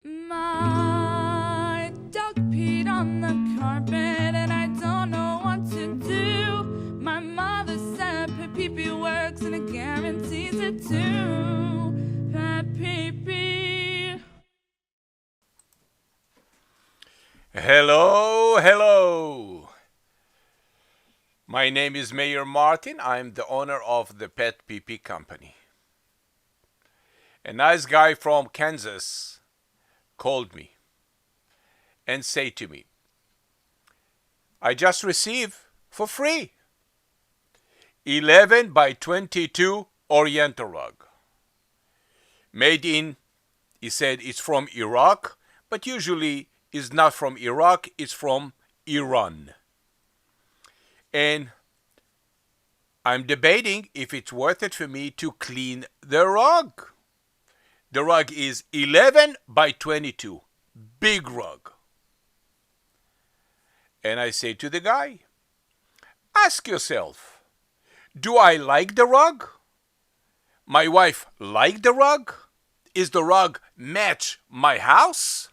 My dog peed on the carpet and I don't know what to do. My mother said PetPeePee works and it guarantees it too. PetPeePee. Hello. My name is Mayor Martin. I'm the owner of the PetPeePee company. A nice guy from Kansas called me and said to me, I just received for free 11 by 22 Oriental rug. Made in, he said it's from Iraq, but usually it's not from Iraq, it's from Iran. And I'm debating if it's worth it for me to clean the rug. The rug is 11 by 22, big rug. And I say to the guy, ask yourself, do I like the rug? My wife like the rug? Is the rug match my house?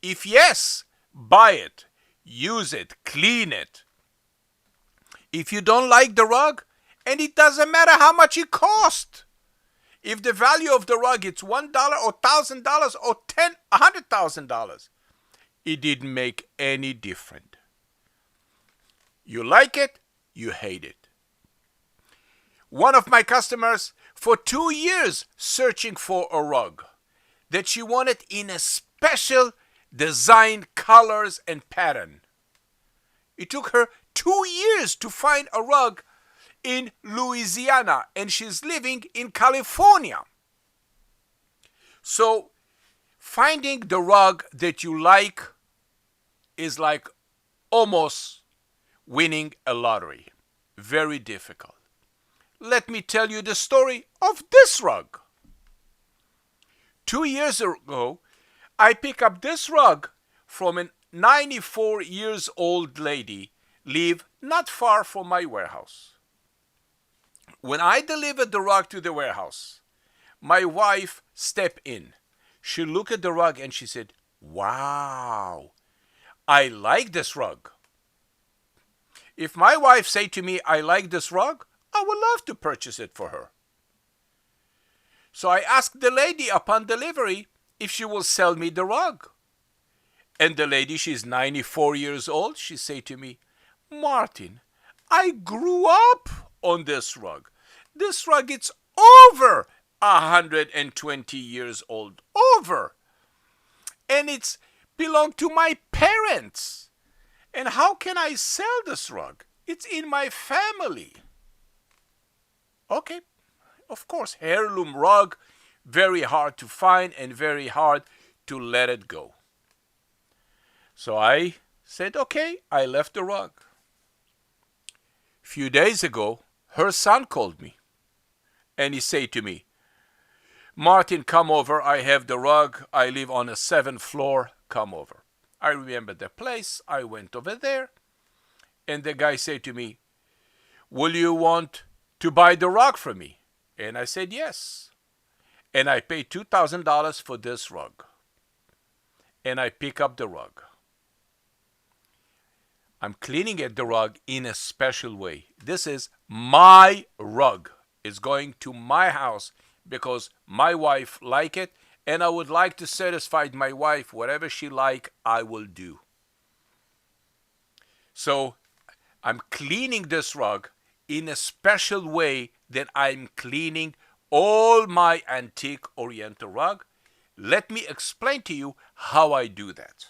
If yes, buy it, use it, clean it. If you don't like the rug, and it doesn't matter how much it cost. If the value of the rug is $1 or $1,000 or $100,000, it didn't make any difference. You like it, you hate it. One of my customers, for 2 years searching for a rug that she wanted in a special design, colors, and pattern. It took her 2 years to find a rug in Louisiana, and she's living in California. So finding the rug that you like is like almost winning a lottery. Very difficult. Let me tell you the story of this rug. 2 years ago, I picked up this rug from a 94 years old lady live not far from my warehouse. When I delivered the rug to the warehouse, my wife stepped in. She looked at the rug and she said, wow, I like this rug. If my wife say to me, I like this rug, I would love to purchase it for her. So I asked the lady upon delivery if she will sell me the rug. And the lady, she's 94 years old, she said to me, Martin, I grew up on this rug. This rug is over 120 years old. Over. And it's belonged to my parents. And how can I sell this rug? It's in my family. Okay, of course, heirloom rug, very hard to find and very hard to let it go. So I said, okay, I left the rug. Few days ago, her son called me and he said to me, Martin, come over. I have the rug. I live on a 7th floor. Come over. I remember the place. I went over there and the guy said to me, will you want to buy the rug from me? And I said, yes. And I paid $2,000 for this rug. And I pick up the rug. I'm cleaning at the rug in a special way. This is my rug. It's going to my house because my wife like it, and I would like to satisfy my wife. Whatever she like, I will do. So I'm cleaning this rug in a special way that I'm cleaning all my antique Oriental rug. Let me explain to you how I do that.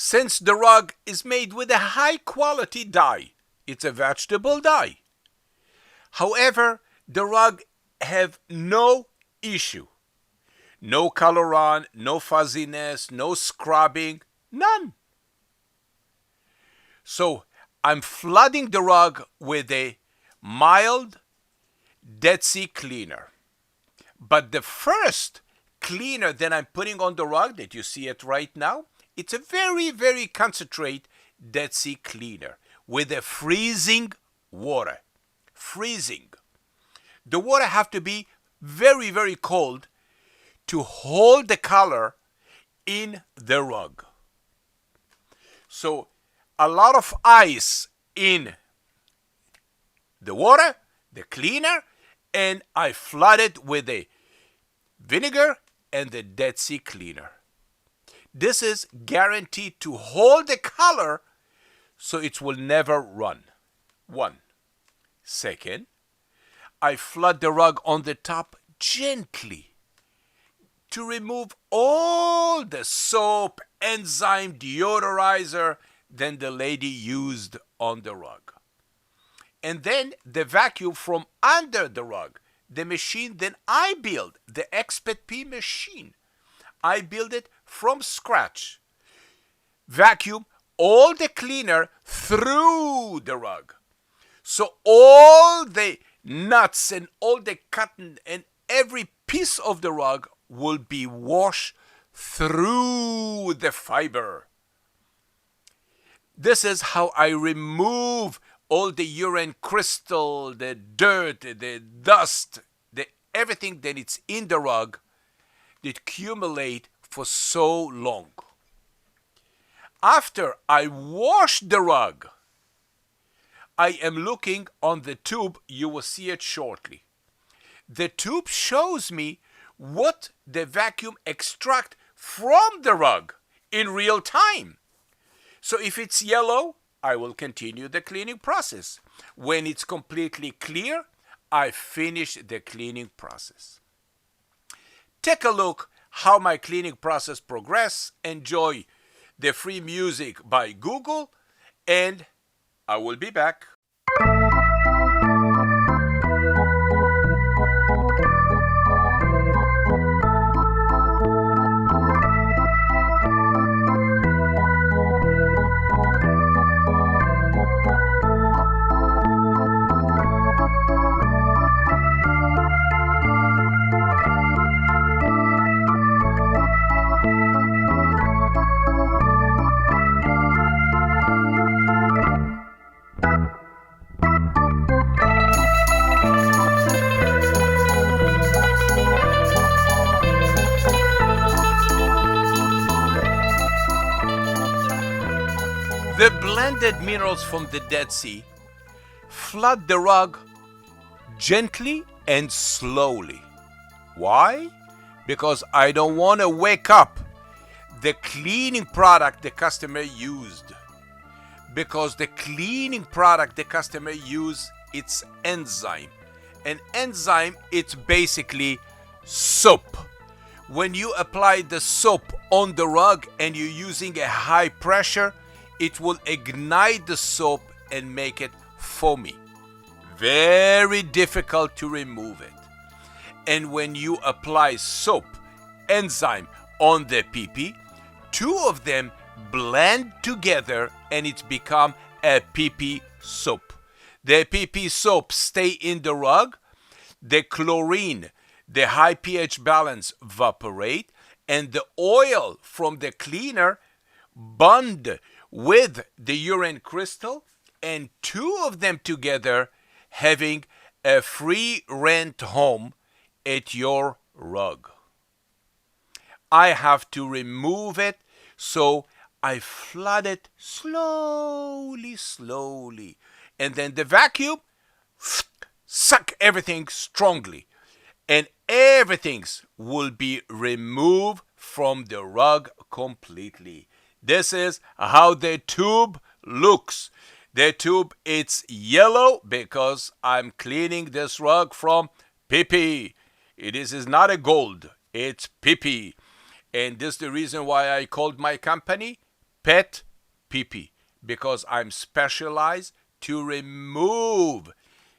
Since the rug is made with a high quality dye, it's a vegetable dye. However, the rug have no issue. No colorant, no fuzziness, no scrubbing, none. So I'm flooding the rug with a mild Dead Sea cleaner. But the first cleaner that I'm putting on the rug, that you see it right now, it's a very, very concentrated Dead Sea cleaner with a freezing water. Freezing. The water have to be very, very cold to hold the color in the rug. So a lot of ice in the water, the cleaner, and I flood it with the vinegar and the Dead Sea cleaner. This is guaranteed to hold the color so it will never run. One. Second, I flood the rug on the top gently to remove all the soap, enzyme, deodorizer that the lady used on the rug. And then the vacuum from under the rug, the machine that I build, the PetPeePee machine. I build it from scratch. Vacuum all the cleaner through the rug. So all the nuts and all the cotton and every piece of the rug will be washed through the fiber. This is how I remove all the urine crystal, the dirt, the dust, everything that is in the rug that accumulate for so long. After I wash the rug, I am looking on the tube. You will see it shortly. The tube shows me what the vacuum extract from the rug in real time. So if it's yellow, I will continue the cleaning process. When it's completely clear, I finish the cleaning process. Take a look how my cleaning process progress. Enjoy the free music by Google, and I will be back. The blended minerals from the Dead Sea flood the rug gently and slowly. Why? Because I don't want to wake up the cleaning product the customer used. Because the cleaning product the customer used, it's enzyme. An enzyme, it's basically soap. When you apply the soap on the rug and you're using a high pressure, it will ignite the soap and make it foamy. Very difficult to remove it. And when you apply soap, enzyme on the pee-pee, two of them blend together and it's become a pee-pee soap. The pee-pee soap stay in the rug, the chlorine, the high pH balance evaporate, and the oil from the cleaner bond with the urine crystal, and two of them together having a free rent home at your rug. I have to remove it, so I flood it slowly, and then the vacuum suck everything strongly, and everything will be removed from the rug completely. This is how the tube looks. The tube, it's yellow because I'm cleaning this rug from pee-pee. This is not a gold, it's pee-pee. And this is the reason why I called my company PetPeePee, because I'm specialized to remove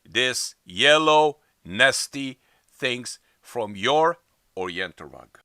this yellow nasty things from your Oriental rug.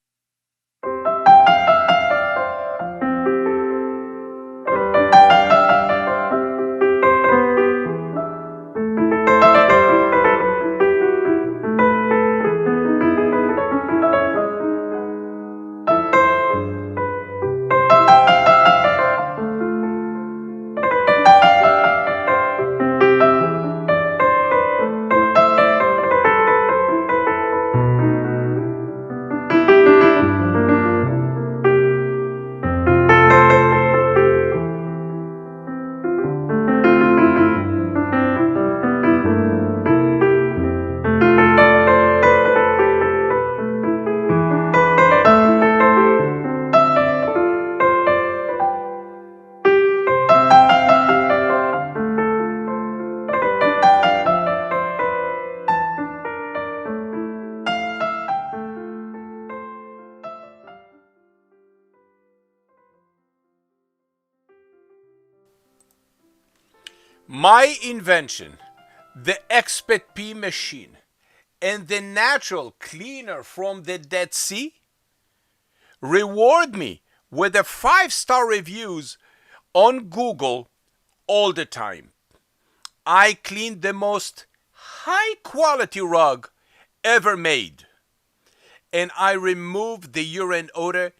My invention, the PetPeePee machine, and the natural cleaner from the Dead Sea reward me with a 5-star reviews on Google all the time. I cleaned the most high quality rug ever made, and I removed the urine odor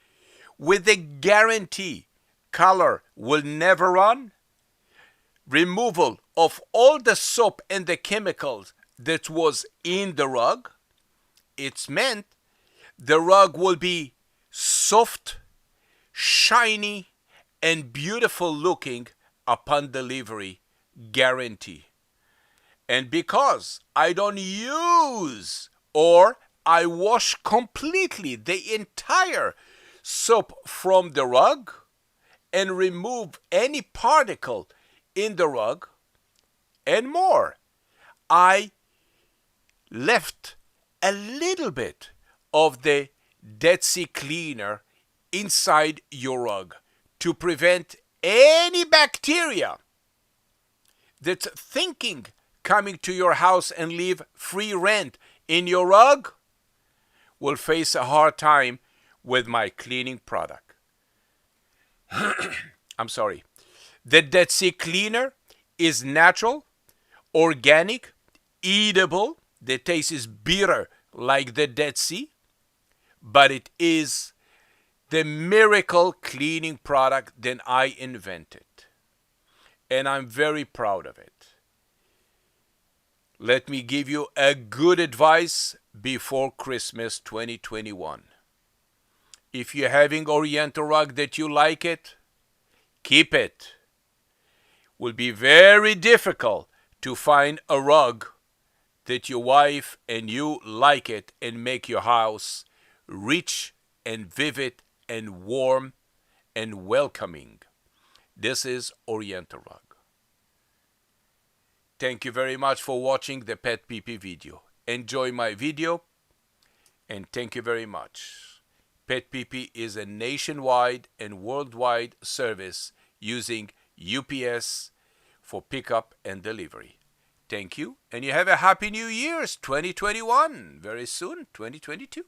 with the guarantee color will never run, removal of all the soap and the chemicals that was in the rug. It's meant the rug will be soft, shiny, and beautiful looking upon delivery, guarantee. And because I don't use or I wash completely the entire soap from the rug and remove any particle in the rug and more, I left a little bit of the Dead Sea cleaner inside your rug to prevent any bacteria that's thinking coming to your house and leave free rent in your rug will face a hard time with my cleaning product. I'm sorry. The Dead Sea cleaner is natural, organic, eatable. The taste is bitter like the Dead Sea, but it is the miracle cleaning product that I invented. And I'm very proud of it. Let me give you a good advice before Christmas 2021. If you're having Oriental rug that you like it, keep it. Will be very difficult to find a rug that your wife and you like it and make your house rich and vivid and warm and welcoming. This is Oriental rug. Thank you very much for watching the PetPeePee video. Enjoy my video and thank you very much. PetPeePee is a nationwide and worldwide service using UPS for pickup and delivery. Thank you, and you have a happy New Year's 2021, very soon, 2022.